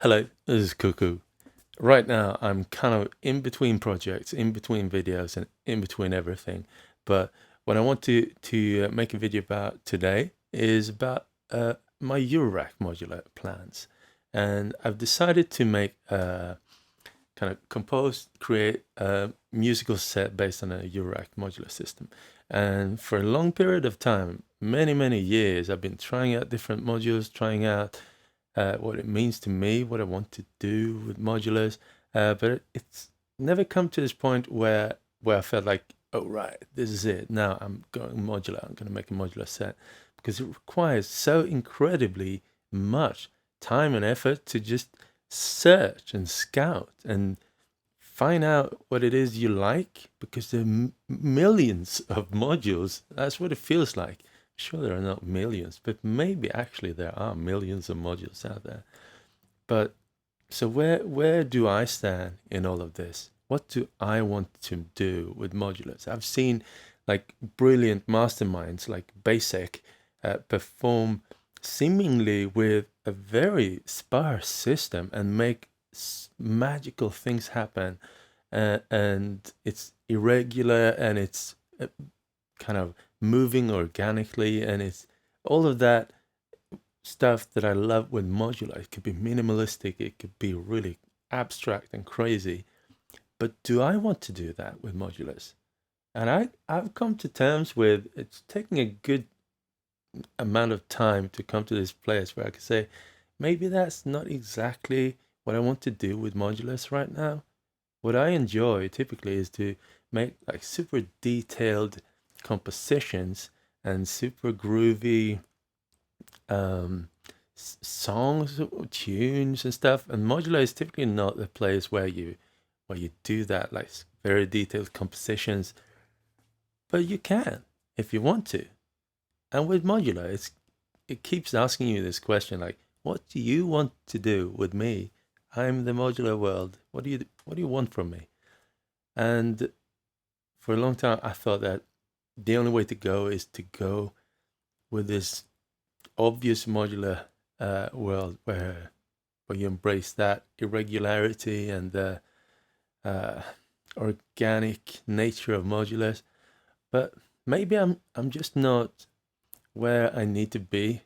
Hello, this is Cuckoo. Right now, I'm kind of in between projects, in between videos, and in between everything. But what I want to make a video about today is about my Eurorack modular plans, and I've decided to make kind of create a musical set based on a Eurorack modular system. And for a long period of time, many years, I've been trying out different modules, trying out what it means to me, what I want to do with modulars. But it's never come to this point where I felt like, oh right, this is it. Now I'm going modular. I'm going to make a modular set because it requires so incredibly much time and effort to just search and scout and find out what it is you like, because there are millions of modules. That's what it feels like. Sure, there are not millions, but maybe actually there are millions of modules out there. But so where do I stand in all of this? What do I want to do with modulars? I've seen like brilliant masterminds like Basic perform seemingly with a very sparse system and make magical things happen. And it's irregular, and it's kind of moving organically, and it's all of that stuff that I love with modular. It could be minimalistic, it could be really abstract and crazy. But do I want to do that with modulars? And I've come to terms with it's taking a good amount of time to come to this place where I can say, maybe that's not exactly what I want to do with modulars right now. What I enjoy typically is to make like super detailed compositions and super groovy um, songs, tunes, and stuff. And modular is typically not the place where you do that, like very detailed compositions. But you can if you want to. And with modular, it keeps asking you this question, like, what do you want to do with me? I'm the modular world. What do you want from me? And for a long time, I thought that the only way to go is to go with this obvious modular world where you embrace that irregularity and the uh, organic nature of modulars. But maybe I'm just not where I need to be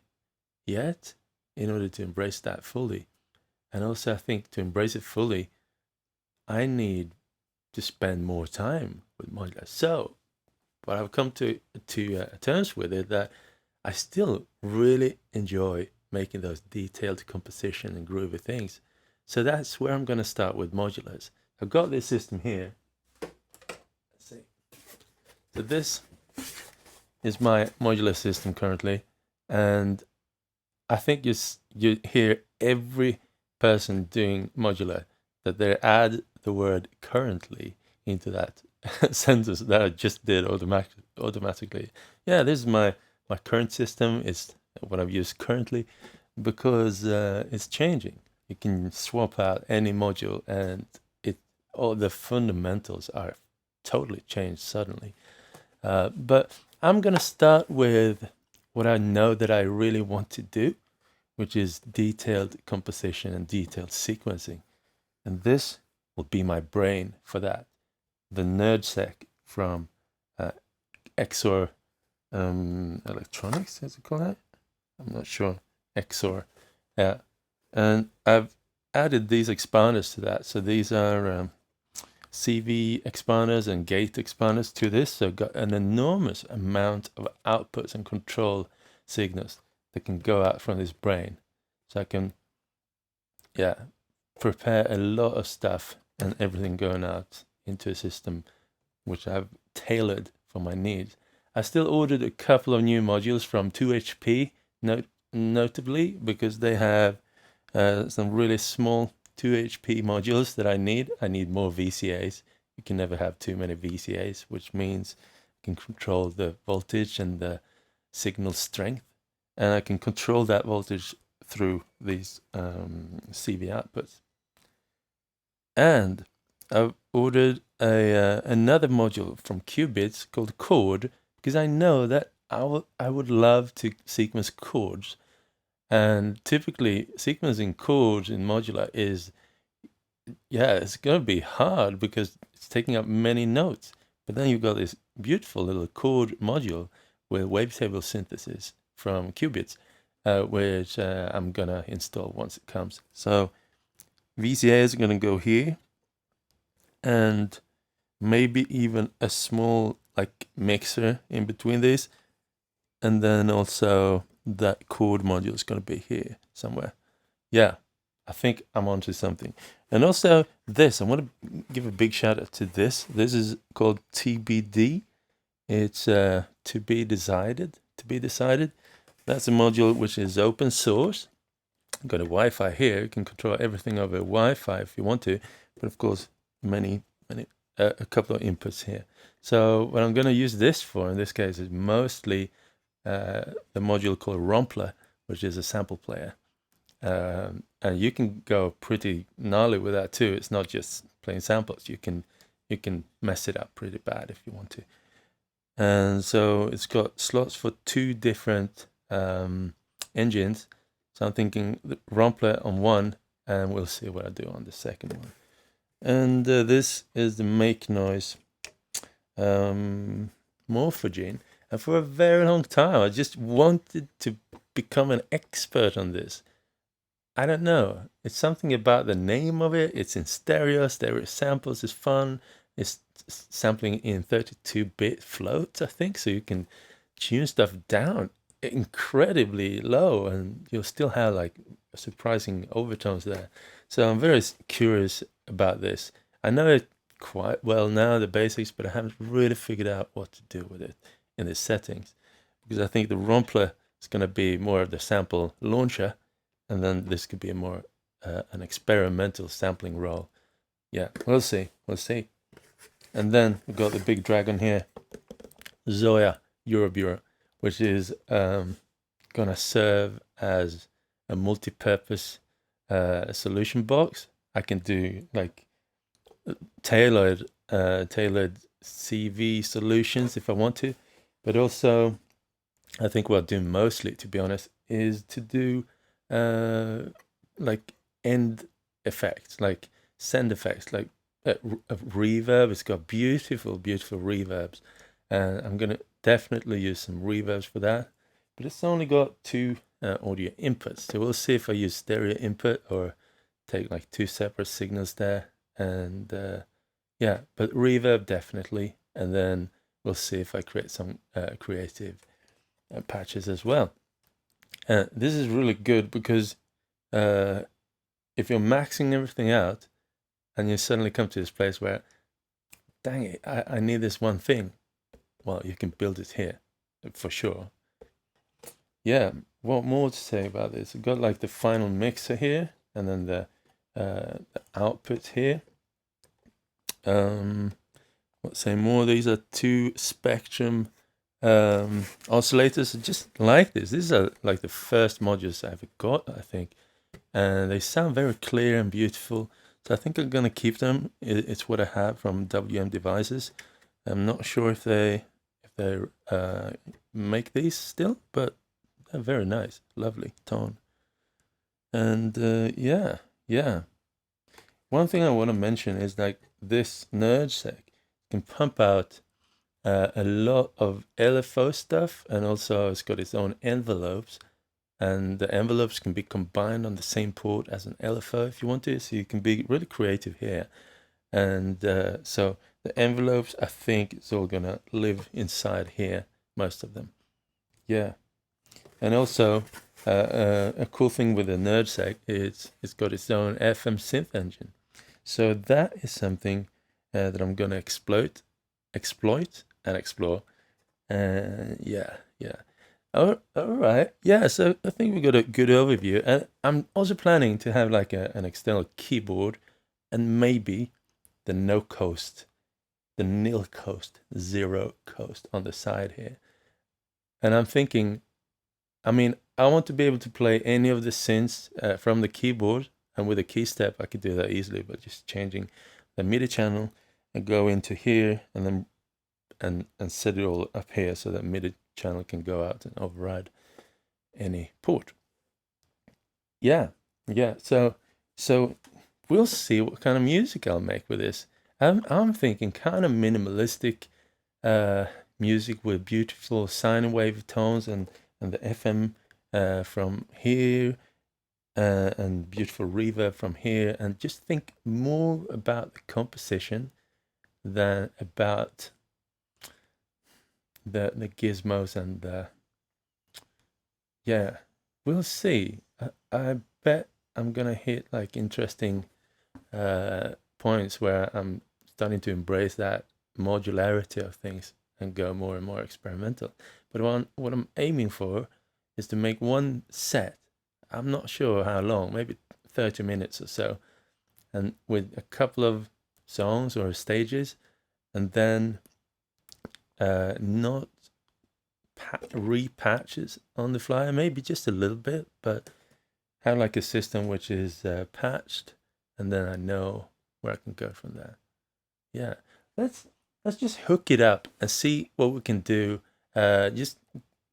yet in order to embrace that fully. And also, I think to embrace it fully, I need to spend more time with modulars. So, what I've come to terms with it that I still really enjoy making those detailed composition and groovy things. So that's where I'm going to start with modulars. I've got this system here. Let's see. So this is my modular system currently, and I think you hear every person doing modular that they add the word currently into that sentence that I just did automatically. Yeah, this is my current system. Is what I've used currently because it's changing. You can swap out any module, and all the fundamentals are totally changed suddenly. But I'm gonna start with what I know that I really want to do, which is detailed composition and detailed sequencing. And this will be my brain for that. The NerdSec from uh, XOR Electronics, is it called that? I'm not sure. XOR. Yeah. And I've added these expanders to that. So these are CV expanders and gate expanders to this. So I've got an enormous amount of outputs and control signals that can go out from this brain. So I can, yeah, prepare a lot of stuff and everything going out into a system which I've tailored for my needs. I still ordered a couple of new modules from 2HP, notably because they have some really small 2HP modules that I need. I need more VCAs. You can never have too many VCAs, which means I can control the voltage and the signal strength, and I can control that voltage through these CV outputs. And I've ordered another module from Qubits called Chord because I know that I would love to sequence chords And typically sequencing chords in Modular is, yeah, it's going to be hard because it's taking up many notes. But then you've got this beautiful little chord module with wavetable synthesis from qubits, which I'm going to install once it comes. So VCA is going to go here, and maybe even a small like mixer in between these. And then also that chord module is going to be here somewhere. Yeah, I think I'm onto something. And also this, I want to give a big shout out to this. This is called TBD. It's to be decided. That's a module which is open source. You've got a Wi-Fi here. You can control everything over Wi-Fi if you want to. But of course, a couple of inputs here. So what I'm going to use this for in this case is mostly the module called Rompler, which is a sample player. And you can go pretty gnarly with that too. It's not just playing samples. You can mess it up pretty bad if you want to. And so it's got slots for 2 different engines. So I'm thinking the Rompler on one, and we'll see what I do on the second one. And this is the make noise morphogene. And for a very long time, I just wanted to become an expert on this. I don't know. It's something about the name of it. It's in stereo samples is fun. It's sampling in 32-bit floats, I think, so you can tune stuff down incredibly low, and you'll still have like surprising overtones there. So I'm very curious about this. I know it quite well now, the basics, but I haven't really figured out what to do with it in the settings, because I think the Rompler is going to be more of the sample launcher, and then this could be a more an experimental sampling role. Yeah, we'll see. And then we've got the big dragon here, Zoya Eurobureau, which is gonna serve as a multi-purpose solution box. I can do like tailored CV solutions if I want to, but also I think what I'll do mostly, to be honest, is to do like end effects, like send effects, like reverb. It's got beautiful reverbs, and I'm gonna definitely use some reverbs for that. But it's only got 2 audio inputs, so we'll see if I use stereo input or take like 2 separate signals there. And yeah, but reverb definitely, and then we'll see if I create some creative patches as well. This is really good because if you're maxing everything out and you suddenly come to this place where, dang it, I need this one thing, well, you can build it here for sure. Yeah, what more to say about this? We've got like the final mixer here, and then the output here. Let's say more. These are 2 spectrum oscillators. I just like this. These are like the first modules I ever got, I think, and they sound very clear and beautiful. So I think I'm gonna keep them. It's what I have from WM Devices. I'm not sure if they make these still, but they're very nice, lovely tone. And yeah. One thing I want to mention is like this nerd sec can pump out a lot of LFO stuff, and also it's got its own envelopes, and the envelopes can be combined on the same port as an LFO if you want to, so you can be really creative here. And so the envelopes, I think it's all gonna live inside here, most of them. Yeah. And also a cool thing with the NerdSec is it's got its own FM synth engine. So that is something that I'm gonna exploit and explore. Yeah. All right. Yeah, so I think we got a good overview. And I'm also planning to have like an external keyboard, and maybe the no coast, the nil coast, 0 coast on the side here. And I'm thinking, I mean, I want to be able to play any of the synths from the keyboard, and with a key step I could do that easily, but just changing the MIDI channel and go into here and then and set it all up here so that MIDI channel can go out and override any port. Yeah, yeah. So we'll see what kind of music I'll make with this. I'm thinking kind of minimalistic uh music with beautiful sine wave tones and the FM from here and beautiful reverb from here, and just think more about the composition than about the gizmos and the yeah. We'll see. I bet I'm gonna hit like interesting points where I'm starting to embrace that modularity of things and go more and more experimental. But what I'm aiming for is to make one set. I'm not sure how long, maybe 30 minutes or so, and with a couple of songs or stages, and then not repatches on the fly, maybe just a little bit, but have like a system which is patched, and then I know where I can go from there. Yeah, let's let's just hook it up and see what we can do. Just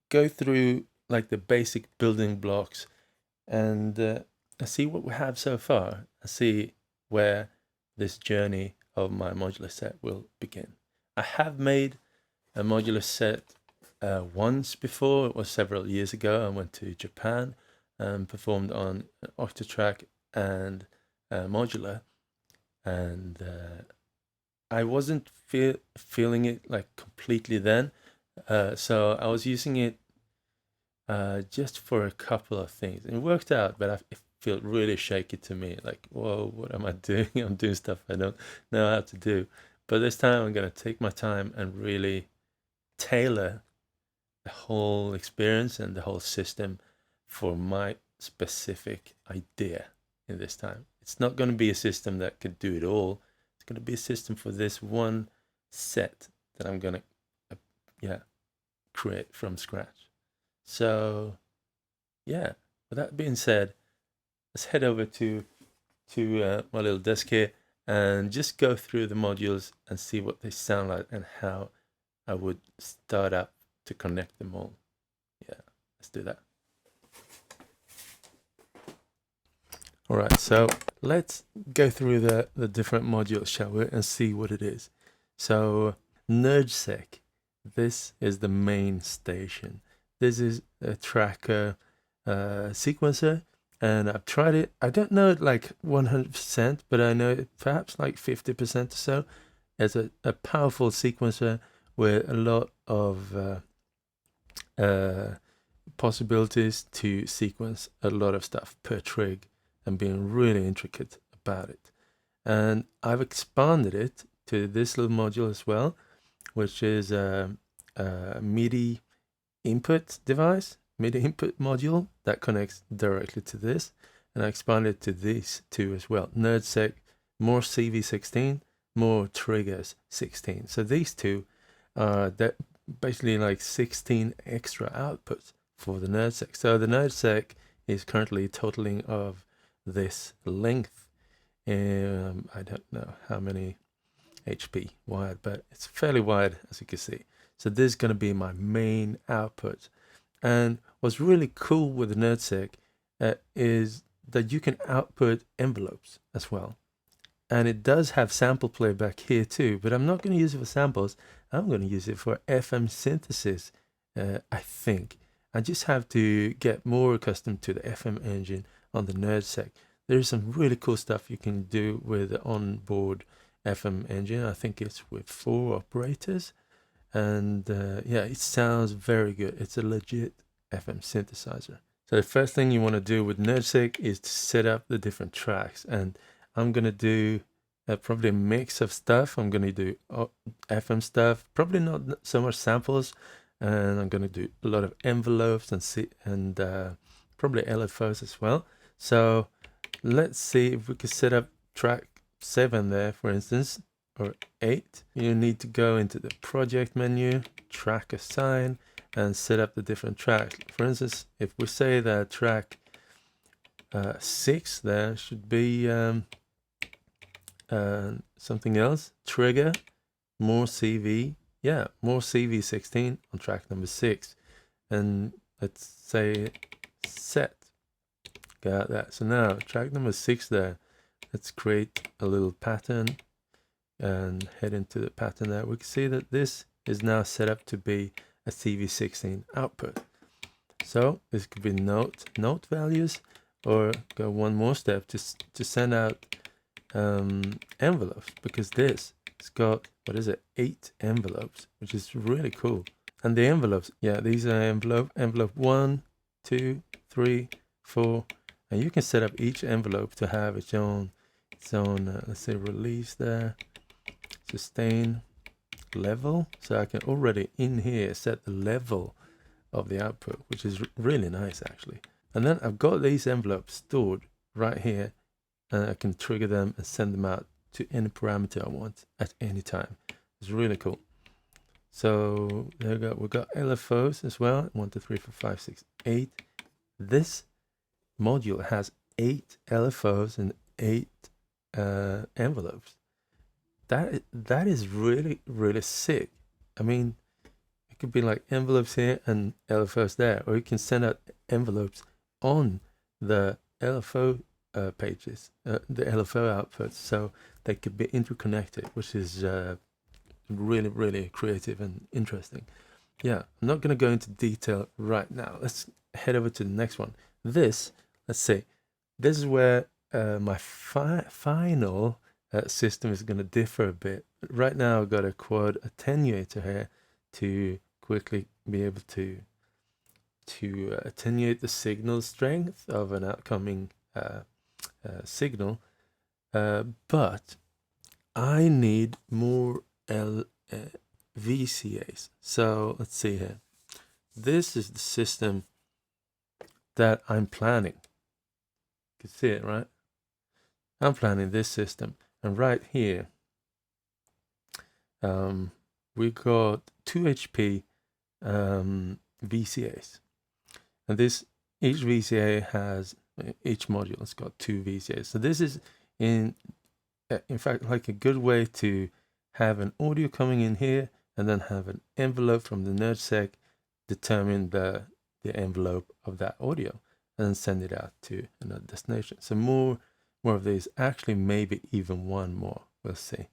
go through like the basic building blocks and see what we have so far. And see where this journey of my modular set will begin. I have made a modular set once before. It was several years ago. I went to Japan and performed on Octatrack and modular, and I wasn't feeling it like completely then. So I was using it just for a couple of things. It worked out, but it felt really shaky to me. Like, whoa, what am I doing? I'm doing stuff I don't know how to do. But this time I'm going to take my time and really tailor the whole experience and the whole system for my specific idea in this time. It's not going to be a system that could do it all. It's going to be a system for this one set that I'm going to yeah, create from scratch. So, yeah, with that being said, let's head over to my little desk here and just go through the modules and see what they sound like and how I would start up to connect them all. Yeah, let's do that. All right, so let's go through the different modules, shall we, and see what it is. So NerdSec, this is the main station. This is a tracker sequencer, and I've tried it. I don't know it like 100%, but I know it perhaps like 50% or so. It's a powerful sequencer with a lot of possibilities to sequence a lot of stuff per trig and being really intricate about it. And I've expanded it to this little module as well, which is a Midi input device, Midi input module that connects directly to this. And I expanded to these two as well. NerdSec, more CV16, more triggers 16. So these two are that basically like 16 extra outputs for the NerdSec. So the NerdSec is currently totaling of this length. I don't know how many HP wide, but it's fairly wide, as you can see. So this is going to be my main output. And what's really cool with the NerdSec is that you can output envelopes as well. And it does have sample playback here too, but I'm not going to use it for samples. I'm going to use it for FM synthesis, I think. I just have to get more accustomed to the FM engine on the NerdSec. There's some really cool stuff you can do with the onboard FM engine. I think it's with 4 operators. And yeah, it sounds very good. It's a legit FM synthesizer. So the first thing you want to do with NerdSec is to set up the different tracks. And I'm going to do probably a mix of stuff. I'm going to do FM stuff, probably not so much samples. And I'm going to do a lot of envelopes and probably LFOs as well. So let's see if we can set up track 7 there, for instance, or 8. You need to go into the project menu, track assign, and set up the different tracks. For instance, if we say that track 6 there should be something else, trigger, more CV, yeah, more CV16 on track number 6. And let's say set, got that. So now track number 6 there. Let's create a little pattern and head into the pattern there. We can see that this is now set up to be a CV16 output. So this could be note values, or go one more step to send out envelopes, because this has got, what is it, 8 envelopes, which is really cool. And the envelopes, yeah, these are envelope 1, 2, 3, 4, and you can set up each envelope to have its own let's say release there, sustain, level. So I can already in here set the level of the output, which is really nice actually. And then I've got these envelopes stored right here, and I can trigger them and send them out to any parameter I want at any time. It's really cool. So there we go. We've got LFOs as well. 1, 2, 3, 4, 5, 6, 8. This module has 8 LFOs and 8 envelopes. That is really, really sick. I mean, it could be like envelopes here and LFOs there, or you can send out envelopes on the LFO pages, the LFO outputs, so they could be interconnected, which is really, really creative and interesting. Yeah, I'm not going to go into detail right now. Let's head over to the next one. This, let's see, this is where my final system is going to differ a bit. Right now I've got a quad attenuator here to quickly be able to attenuate the signal strength of an outcoming signal, but I need more VCAs. So let's see here. This is the system that I'm planning. You can see it, right? I'm planning this system, and right here we got 2 HP VCAs, and this each VCA has, each module has got 2 VCAs. So this is in fact like a good way to have an audio coming in here and then have an envelope from the NerdSec determine the envelope of that audio and then send it out to another destination. So more of these, actually maybe even one more, we'll see.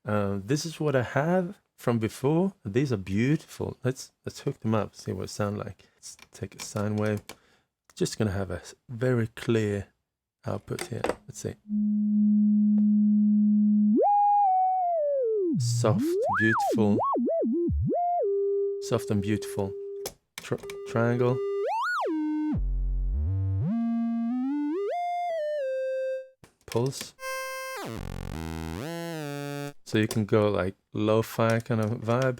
This is what I have from before. These are beautiful. Let's hook them up, see what it sounds like. Let's take a sine wave. Just gonna have a very clear output here. Let's see. Soft, beautiful, soft and beautiful triangle. Pulse. So you can go like lo-fi kind of vibe.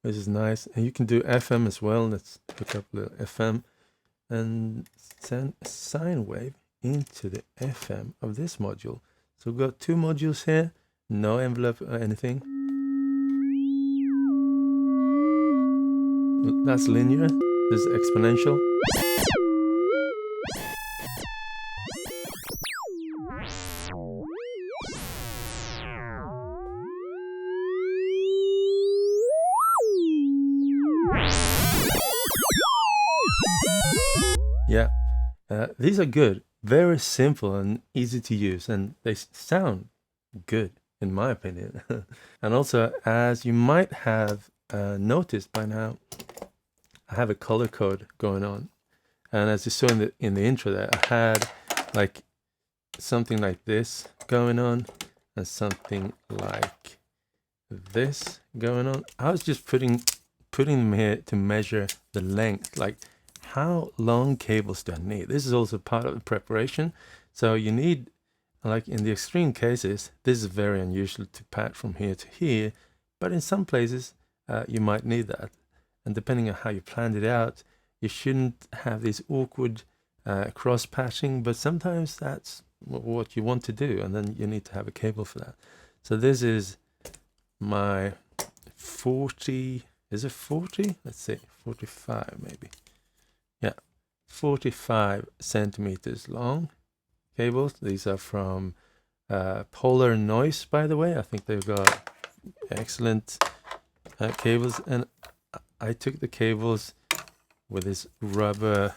This is nice. And you can do FM as well. Let's hook up the FM and send a sine wave into the FM of this module. So we've got 2 modules here, no envelope or anything. That's linear. This is exponential. Yeah, these are good, very simple and easy to use, and they sound good in my opinion. And also, as you might have noticed by now, I have a color code going on, and as you saw in the intro there, I had like something like this going on and something like this going on. I was just putting them here to measure the length, like how long cables do I need. This is also part of the preparation. So you need, like in the extreme cases, this is very unusual to pat from here to here, but in some places you might need that. And depending on how you planned it out, you shouldn't have this awkward cross patching, but sometimes that's what you want to do, and then you need to have a cable for that. So this is my 40, is it 40? Let's see, 45 maybe. Yeah, 45 centimeters long cables. These are from Polar Noise, by the way. I think they've got excellent cables, and I took the cables with this rubber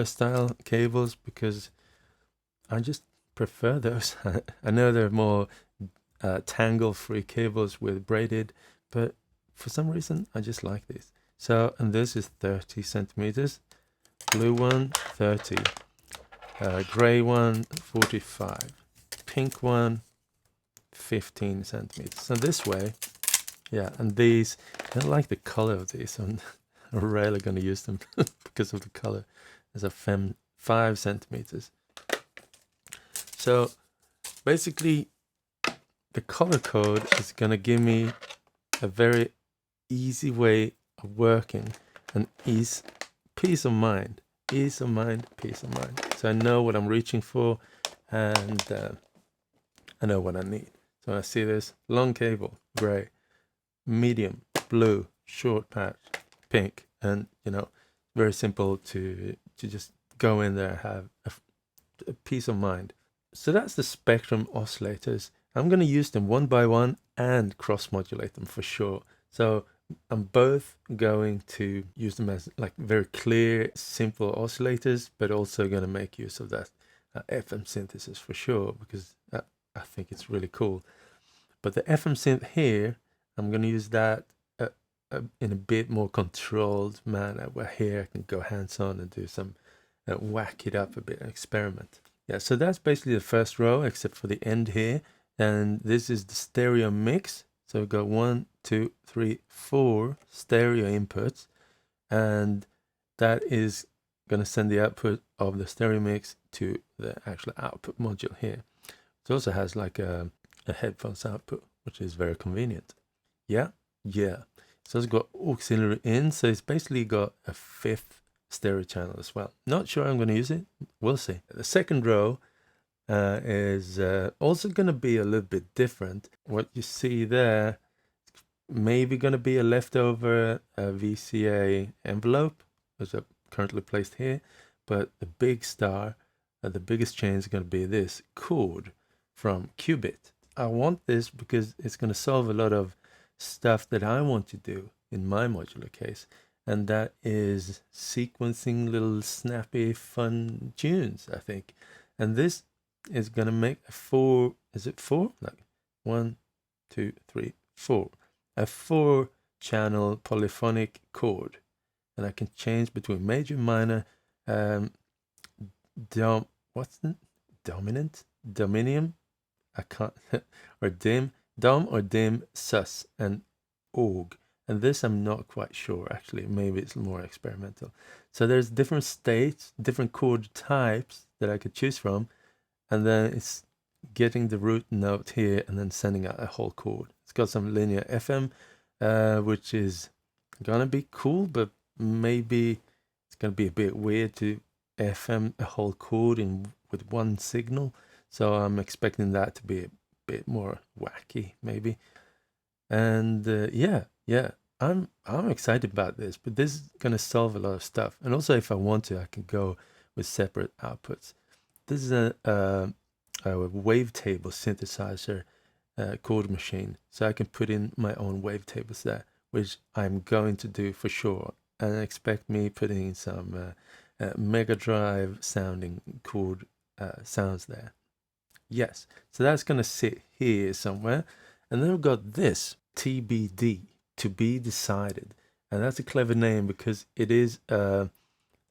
style cables because I just prefer those. I know they're more tangle-free cables with braided, but for some reason I just like these. So, and this is 30 centimeters, blue one 30, gray one 45, pink one 15 centimeters. So this way, yeah, and these, I don't like the color of these. I'm rarely going to use them because of the color. There's a 5 centimeters. So basically, the color code is going to give me a very easy way of working and peace of mind. Peace of mind. So I know what I'm reaching for, and I know what I need. So when I see this long cable, gray, medium, blue, short patch, pink, and very simple to just go in there and have a peace of mind. So that's the Spectrum oscillators. I'm going to use them one by one and cross modulate them for sure. So I'm both going to use them as like very clear, simple oscillators, but also going to make use of that FM synthesis for sure, because I think it's really cool. But the FM synth here, I'm going to use that in a bit more controlled manner, where here I can go hands-on and do some whack it up a bit, experiment. Yeah, so that's basically the first row, except for the end here. And this is the stereo mix. So we've got 1, 2, 3, 4 stereo inputs. And that is going to send the output of the stereo mix to the actual output module here. It also has like a headphones output, which is very convenient. Yeah. So it's got auxiliary in. So it's basically got a 5th stereo channel as well. Not sure I'm going to use it. We'll see. The second row is also going to be a little bit different. What you see there, maybe going to be a leftover VCA envelope, which are currently placed here. But the big star, the biggest change is going to be this Chord from Qubit. I want this because it's going to solve a lot of stuff that I want to do in my modular case. And that is sequencing little snappy, fun tunes, I think. And this is going to make a 4, is it 4? Like 1, 2, 3, 4. A 4-channel polyphonic chord. And I can change between major, minor, dominant, dominium, I can't, or dim, dom or dim, sus, and org. And this I'm not quite sure, actually. Maybe it's more experimental. So there's different states, different chord types that I could choose from. And then it's getting the root note here and then sending out a whole chord. It's got some linear FM, which is going to be cool, but maybe it's going to be a bit weird to FM a whole chord with one signal. So I'm expecting that to be a bit more wacky, maybe. And yeah, I'm excited about this, but this is going to solve a lot of stuff. And also, if I want to, I can go with separate outputs. This is a wavetable synthesizer chord machine, so I can put in my own wavetables there, which I'm going to do for sure. And expect me putting some Mega Drive sounding chord sounds there. Yes, so that's going to sit here somewhere. And then we've got this, TBD, to be decided. And that's a clever name because it is a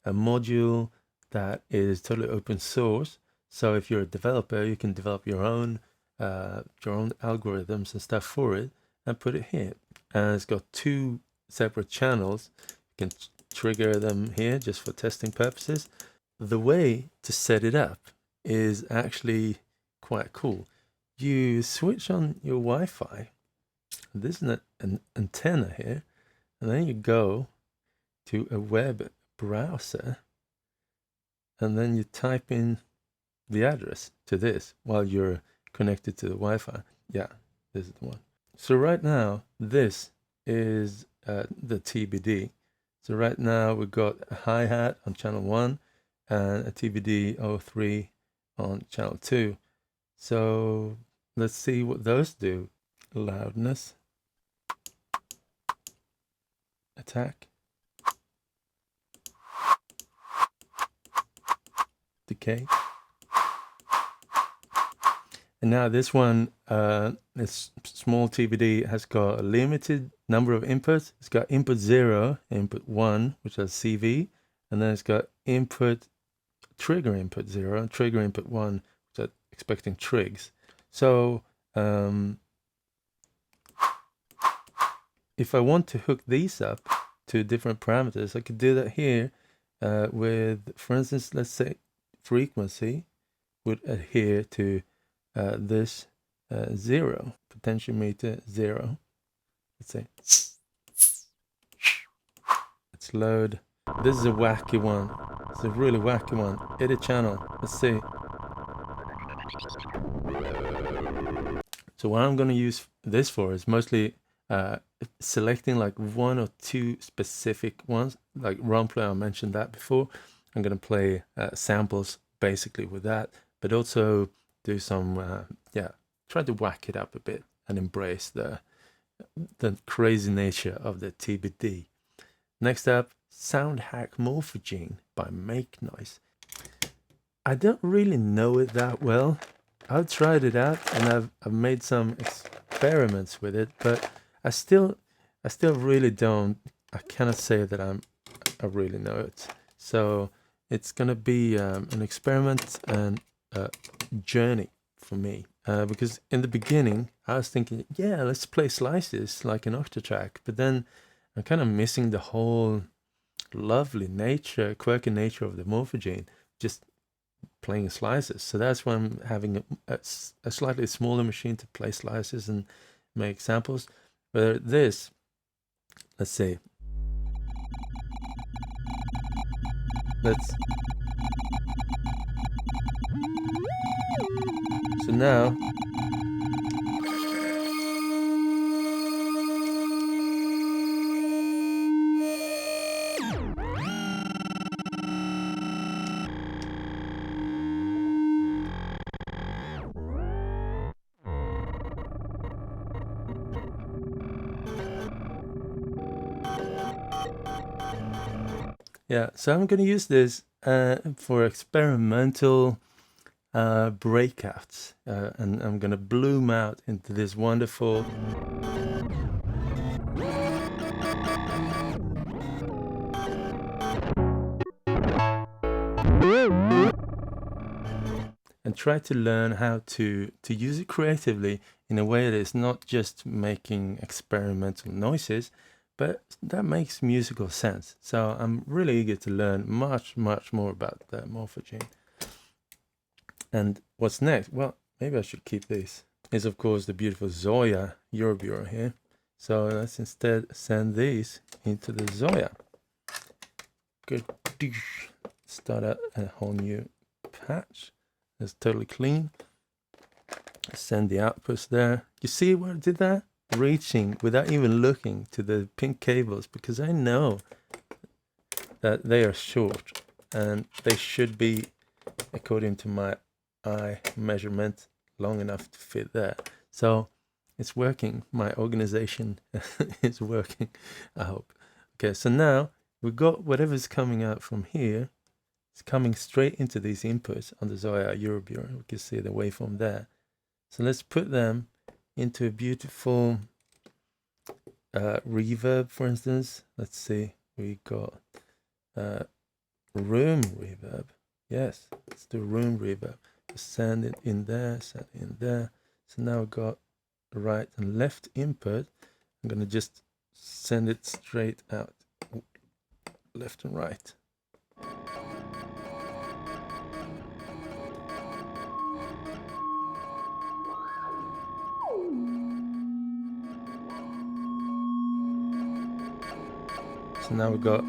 module that is totally open source. So if you're a developer, you can develop your own algorithms and stuff for it and put it here. And it's got 2 separate channels. You can trigger them here just for testing purposes. The way to set it up is actually quite cool. You switch on your Wi-Fi. This is an antenna here, and then you go to a web browser, and then you type in the address to this while you're connected to the Wi-Fi. Yeah, this is the one. So right now, this is the TBD. So right now we've got a hi-hat on channel 1 and a TBD 03 on channel 2. So let's see what those do. Loudness. attack, decay. And now this one, this small TBD has got a limited number of inputs. It's got input 0, input 1, which is CV, and then it's got trigger input 0, and trigger input 1, which is expecting trigs. So if I want to hook these up to different parameters, I could do that here with, for instance, let's say frequency would adhere to this 0, potentiometer 0. Let's say let's load. This is a wacky one. It's a really wacky one. Edit channel. Let's see. So what I'm going to use this for is mostly selecting like 1 or 2 specific ones. Like Rumplay, I mentioned that before. I'm going to play samples basically with that, but also do some try to whack it up a bit and embrace the crazy nature of the TBD. Next up, Sound Hack Morphogene by Make Noise. I don't really know it that well. I've tried it out and I've made some experiments with it, but I still really don't. I cannot say that I really know it. So it's gonna be an experiment and a journey for me, because in the beginning I was thinking, yeah, let's play slices like an Octatrack, but then I'm kind of missing the whole lovely nature, quirky nature of the Morphogene, just playing slices. So that's why I'm having a slightly smaller machine to play slices and make samples. But this, let's see, so now yeah, so I'm going to use this for experimental breakouts, and I'm going to bloom out into this wonderful and try to learn how to use it creatively in a way that is not just making experimental noises, but that makes musical sense. So I'm really eager to learn much more about the Morphogene. And what's next? Well, maybe I should keep this. Is of course the beautiful Zoya Eurobureau here. So let's instead send these into the Zoya. Good. Start out a whole new patch. It's totally clean. Send the outputs there. You see where I did that? Reaching without even looking to the pink cables, because I know that they are short and they should be, according to my eye measurement, long enough to fit there. So it's working. My organization is working, I hope. Okay, so now we've got whatever's coming out from here. It's coming straight into these inputs on the Zoya Eurobureau. We can see the waveform there. So let's put them into a beautiful reverb, for instance. Let's see, we got room reverb. Yes, let's do room reverb. Just send it in there, send it in there. So now we've got right and left input. I'm going to just send it straight out, left and right. So now we've got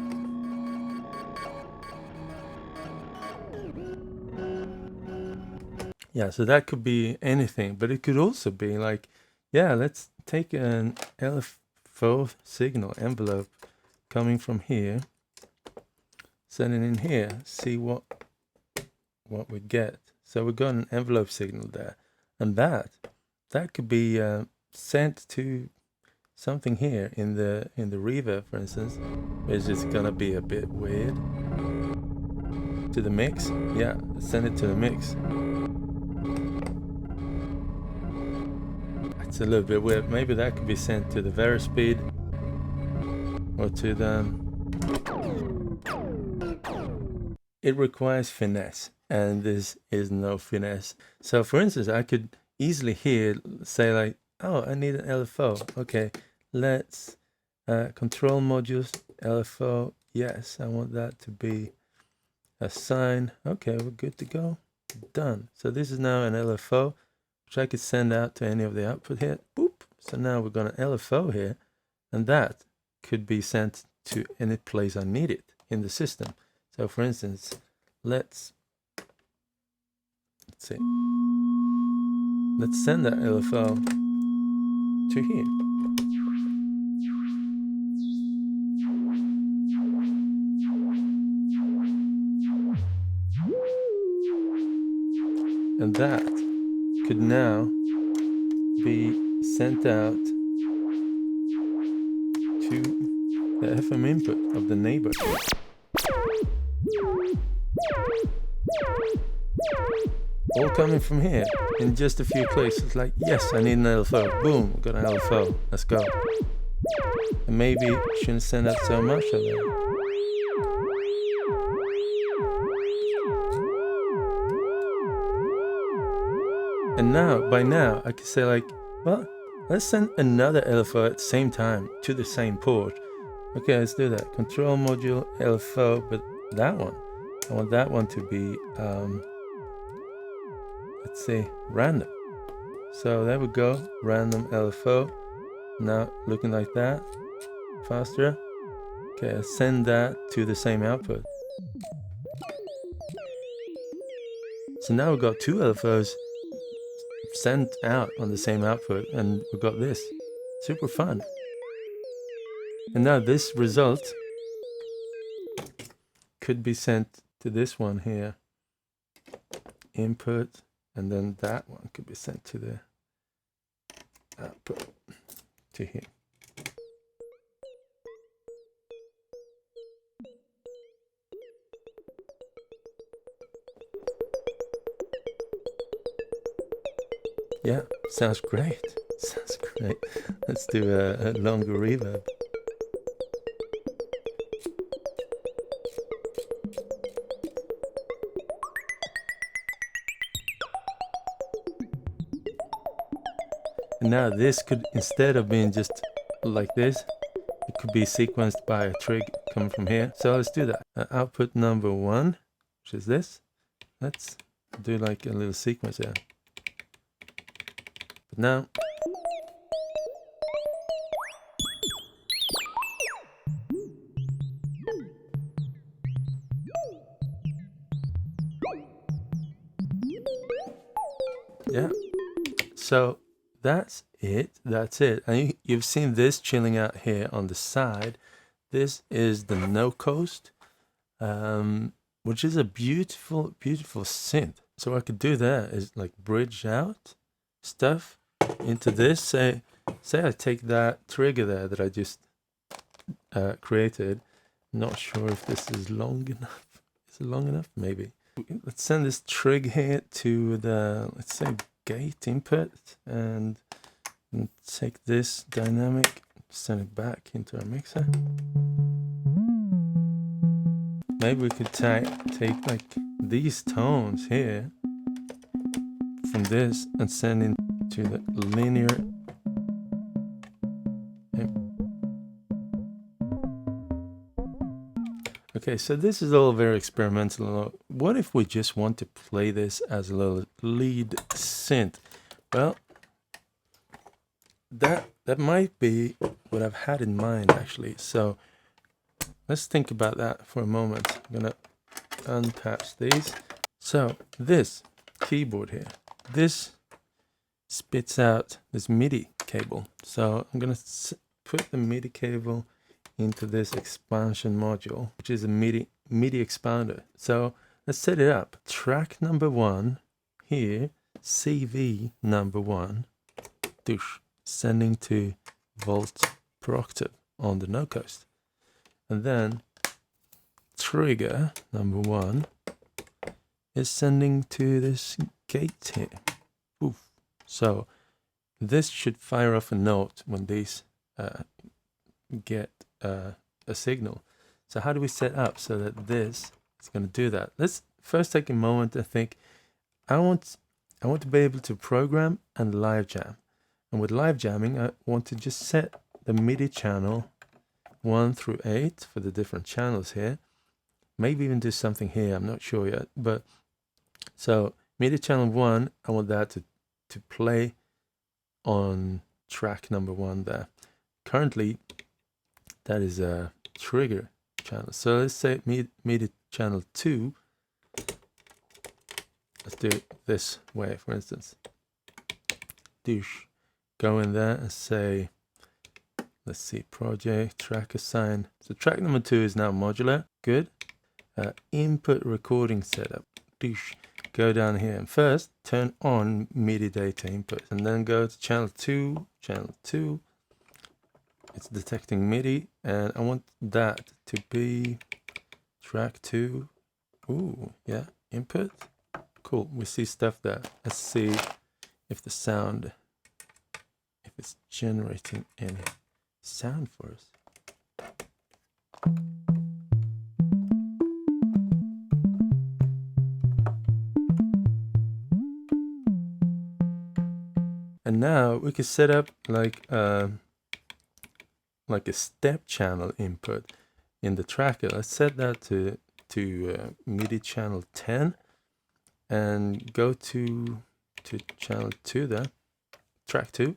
so that could be anything, but it could also be like, yeah, let's take an Ep.4 signal envelope coming from here, send it in here, see what we get. So we've got an envelope signal there, and that could be sent to something here in the reverb, for instance, which is gonna be a bit weird. To the mix, yeah, send it to the mix. It's a little bit weird. Maybe that could be sent to the Verispeed or to the. It requires finesse, and this is no finesse. So, for instance, I could easily here say like, oh, I need an LFO. Okay, let's control modules LFO. Yes, I want that to be a sine. Okay, we're good to go. Done. So this is now an LFO, which I could send out to any of the output here. Boop. So now we've got an LFO here, and that could be sent to any place I need it in the system. So for instance, let's see. Let's send that LFO to here. And that could now be sent out to the FM input of the neighbor. All coming from here in just a few places. Like, yes, I need an LFO. Boom, got an LFO. Let's go. And maybe shouldn't send out so much of it. And now, by now, I can say like, well, let's send another LFO at the same time to the same port. Okay, let's do that. Control module LFO, but that one, I want that one to be, let's say, random. So there we go, random LFO. Now looking like that, faster. Okay, I'll send that to the same output. So now we've got two LFOs sent out on the same output, and we've got this. Super fun. And now this result could be sent to this one here. Input, and then that one could be sent to the output to here. Yeah, sounds great. Sounds great. Let's do a longer reverb. And now this could, instead of being just like this, it could be sequenced by a trig coming from here. So let's do that. Output number 1, which is this. Let's do like a little sequence here. But now, yeah. So that's it. That's it. And you've seen this chilling out here on the side. This is the no coast, which is a beautiful, beautiful synth. So what I could do there is like bridge out stuff into this. Say I take that trigger there that I just created. Not sure if this is long enough. Is it long enough? Maybe. Let's send this trig here to the, let's say, gate input, and take this dynamic, send it back into our mixer. Maybe we could take like these tones here from this and send into the linear. Okay, so this is all very experimental. What if we just want to play this as a little lead synth? Well, that might be what I've had in mind actually. So let's think about that for a moment. I'm gonna unpatch these. So this keyboard here, this spits out this MIDI cable. So I'm gonna put the MIDI cable into this expansion module, which is a MIDI expander. So let's set it up. Track number 1 here, CV number 1, douche, sending to volt per octave on the note coast. And then trigger number 1 is sending to this gate here. Oof. So this should fire off a note when these get a signal. So how do we set up so that this is going to do that? Let's first take a moment to think. I want to be able to program and live jam. And with live jamming, I want to just set the MIDI channel 1 through 8 for the different channels here. Maybe even do something here, I'm not sure yet. But so MIDI channel 1, I want that to play on track number 1 there. Currently, that is a trigger channel. So let's say MIDI channel 2. Let's do it this way, for instance. Douche. Go in there and say, let's see, project, track assign. So track number 2 is now modular. Good. Input recording setup. Douche. Go down here and first turn on MIDI data input and then go to channel 2. Channel 2. It's detecting MIDI and I want that to be track 2. Ooh, yeah, input. Cool, we see stuff there. Let's see if the sound, if it's generating any sound for us. And now we can set up like a step channel input in the tracker. Let's set that to MIDI channel 10 and go to channel 2 there, track 2.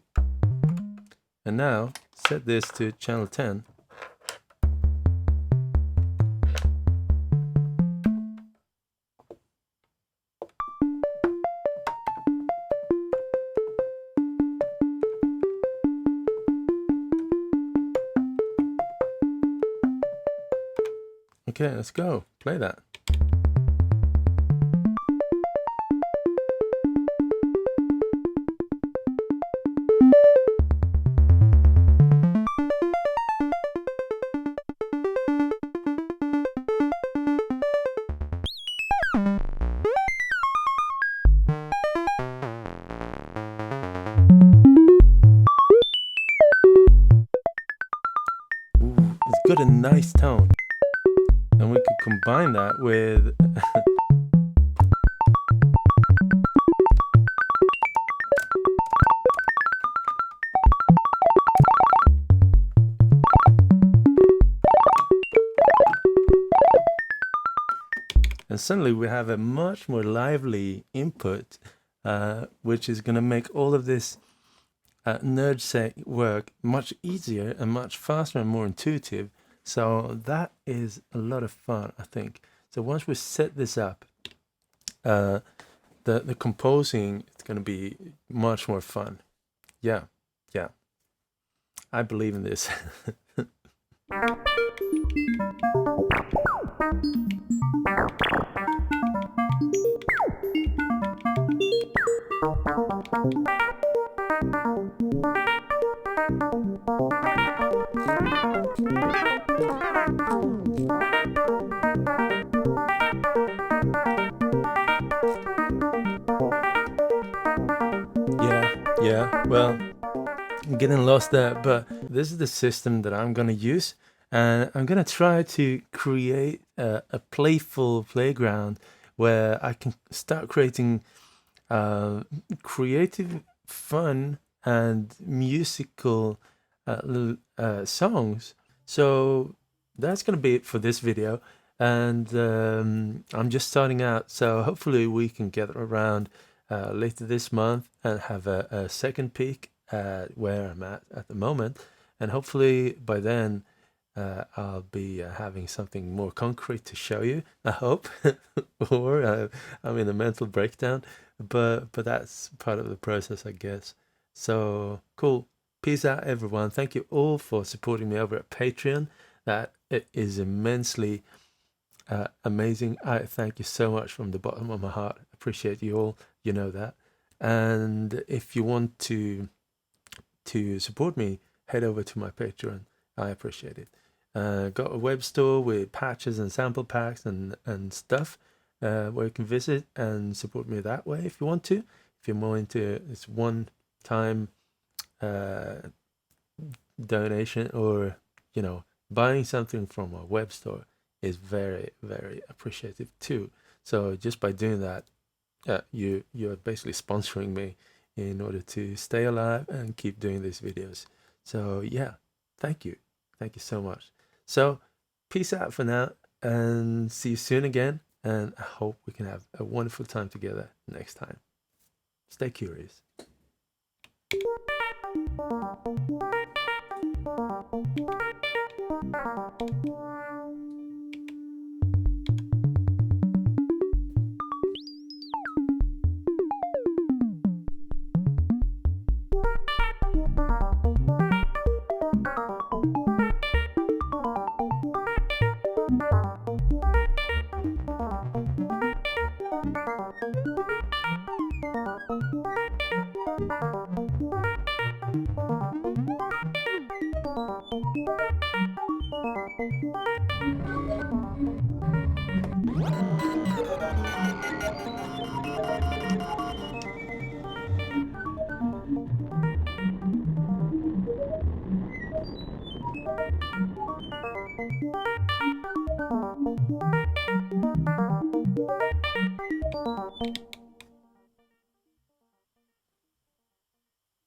And now set this to channel 10. Okay, let's go. Play that. Ooh, it's got a nice tone. And we could combine that with and suddenly we have a much more lively input, which is going to make all of this nerd set work much easier and much faster and more intuitive. So that is a lot of fun, I think. So once we set this up, the composing is going to be much more fun. Yeah, I believe in this. Yeah, well, I'm getting lost there, but this is the system that I'm going to use, and I'm going to try to create a playful playground where I can start creating creative, fun, and musical songs. So that's going to be it for this video, and I'm just starting out, so hopefully we can gather around later this month and have a second peek at where I'm at the moment, and hopefully by then I'll be having something more concrete to show you, I hope. Or I'm in a mental breakdown, but that's part of the process, I guess. So cool. Peace out, everyone. Thank you all for supporting me over at Patreon. That it is immensely amazing. I thank you so much from the bottom of my heart. Appreciate you all. You know that. And if you want to support me, head over to my Patreon. I appreciate it. Got a web store with patches and sample packs and stuff where you can visit and support me that way if you want to. If you're more into this one-time donation, or buying something from a web store is very, very appreciative too. So just by doing that, you're basically sponsoring me in order to stay alive and keep doing these videos. So yeah, thank you so much. So peace out for now, and see you soon again, and I hope we can have a wonderful time together next time. Stay curious.